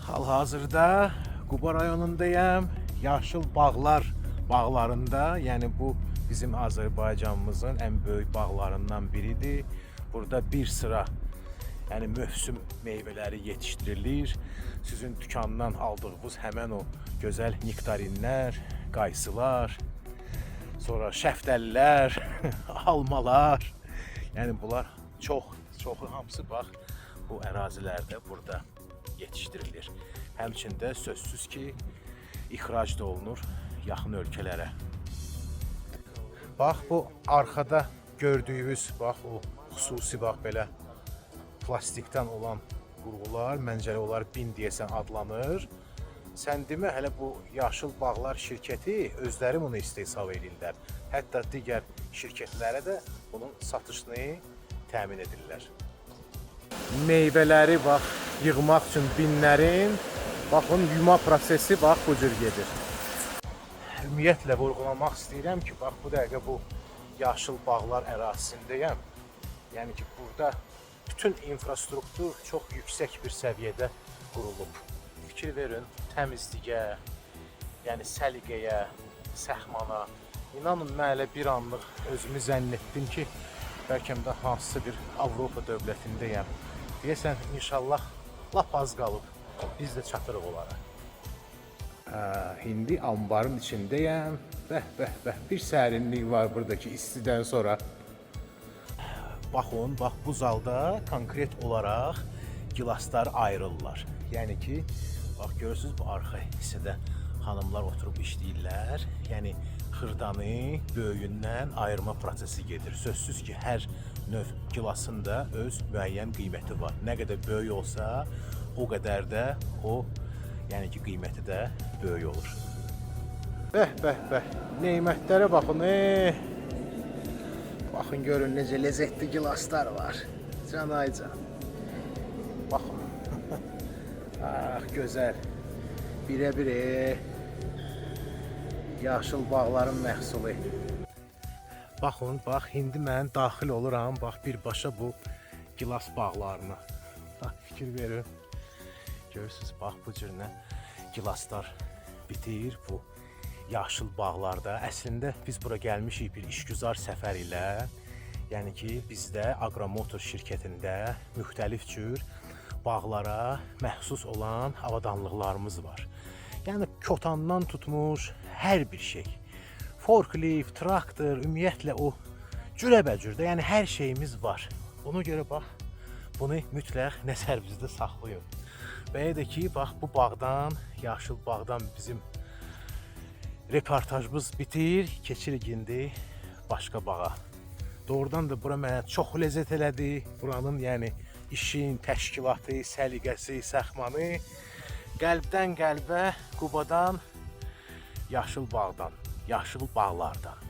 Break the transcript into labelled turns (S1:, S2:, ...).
S1: Hal-hazırda Quba rayonundayım. Yaşıl bağlar bağlarında, yəni bu bizim Azərbaycanımızın ən böyük bağlarından biridir. Burada bir sıra yəni mövsüm meyvələri yetişdirilir. Sizin dükandan aldığınız həmən o gözəl nektarinlər, qaysılar, sonra şəftəlilər, almalar. Yəni bunlar çoxu hamısı bax bu ərazilərdə burada yetişdirilir. Həmçində sözsüz ki, ixrac da olunur yaxın ölkələrə. Bax bu arxada gördüyünüz bax o xüsusi bax belə plastikdən olan qurğular, məncələ onlar bin deyəsən adlanır. Sən demə, hələ bu Yaşıl Bağlar şirkəti özləri bunu istehsal edirlər. Hətta digər şirkətlərə də bunun satışını təmin edirlər. Meyvələri bax yığmaq üçün binlərin, baxın yuma prosesi bax bu cür gedir. Ümumiyyətlə vurğulamaq istəyirəm ki, bax bu dəqiqə bu Yaşıl Bağlar ərazisindəyəm. Yəni ki, burada bütün infrastruktur çox yüksək bir səviyyədə qurulub. Fikir verin, təmizliyə, yəni səliqəyə, səxmana. İnanın, mən elə bir anlıq özümü zənn etdim ki, bəlkə də hansısa bir Avropa dövlətindəyəm. Deyəsən, inşallah lap az qalıb, biz də çatırıq onlara. İndi ambarın içindəyəm. Bəh, bir sərinlik var buradakı istidən sonra. Baxın, bax bu zalda konkret olaraq gilaslar ayrılırlar. Yəni ki, bax görürsünüz bu arxa hissədə xanımlar oturub işləyirlər. Yəni xırdanı böyüyündən ayırma prosesi gedir. Sözsüz ki, hər növ gilasın da öz müəyyən qiyməti var. Nə qədər böyük olsa, o qədər də o, yəni ki, qiyməti də böyük olur. Bəh, neymətlərə baxın. Baxın, görün necə ləzzətli gilaslar var. Canaycan. Baxın. Ah, gözəl. Birə-bir Yaşıl Bağların məhsulu. Baxın, bax, indi mən daxil oluram, bax, birbaşa bu gilas bağlarına. Bax, fikir verin. Görürsünüz, bax, bu cürlə gilaslar bitir bu Yaşıl Bağlarda. Əslində biz bura gəlmişik bir işgüzar səfər ilə. Yəni ki, bizdə Agromotor şirkətində müxtəlif cür bağlara məxsus olan avadanlıqlarımız var. Yəni kotandan tutmuş hər bir şey. Forklift, traktor, ümumiyyətlə o cürəbəcürdə, yəni hər şeyimiz var. Ona görə bax, bunu mütləq nəzərinizdə saxlayın. Və ya da ki, bax bu bağdan, Yaşıl Bağdan bizim reportajımız bitir, keçirik indi başqa bağa. Doğrudan da bura mənə çox ləzzət elədi. Buranın yəni işin, təşkilatı, səliqəsi, səxmanı qəlbdən qəlbə, Qubadan, Yaşıl Bağdan, Yaşıl Bağlardan.